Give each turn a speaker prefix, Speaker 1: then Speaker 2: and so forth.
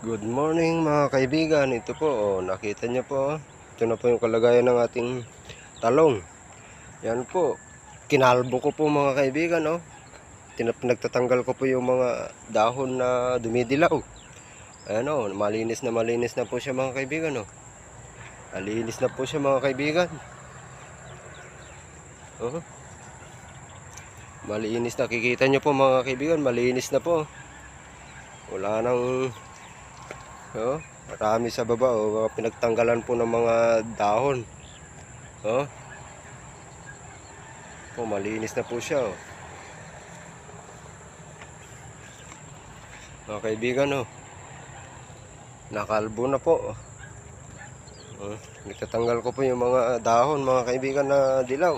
Speaker 1: Good morning mga kaibigan. Ito po, nakita niyo po. Ito na po yung kalagayan ng ating talong. Yan po. Kinalbo ko po mga kaibigan. Pinagtatanggal ko po yung mga dahon na dumidilaw. Ayan malinis na po siya mga kaibigan. Malinis na po siya mga kaibigan. Malinis na. Kikita niyo po mga kaibigan. Malinis na po. Wala nang marami sa baba pinagtanggalan po ng mga dahon. Malinis na po siya mga kaibigan. Nakalbo na po. Nagtatanggal ko po yung mga dahon mga kaibigan na dilaw.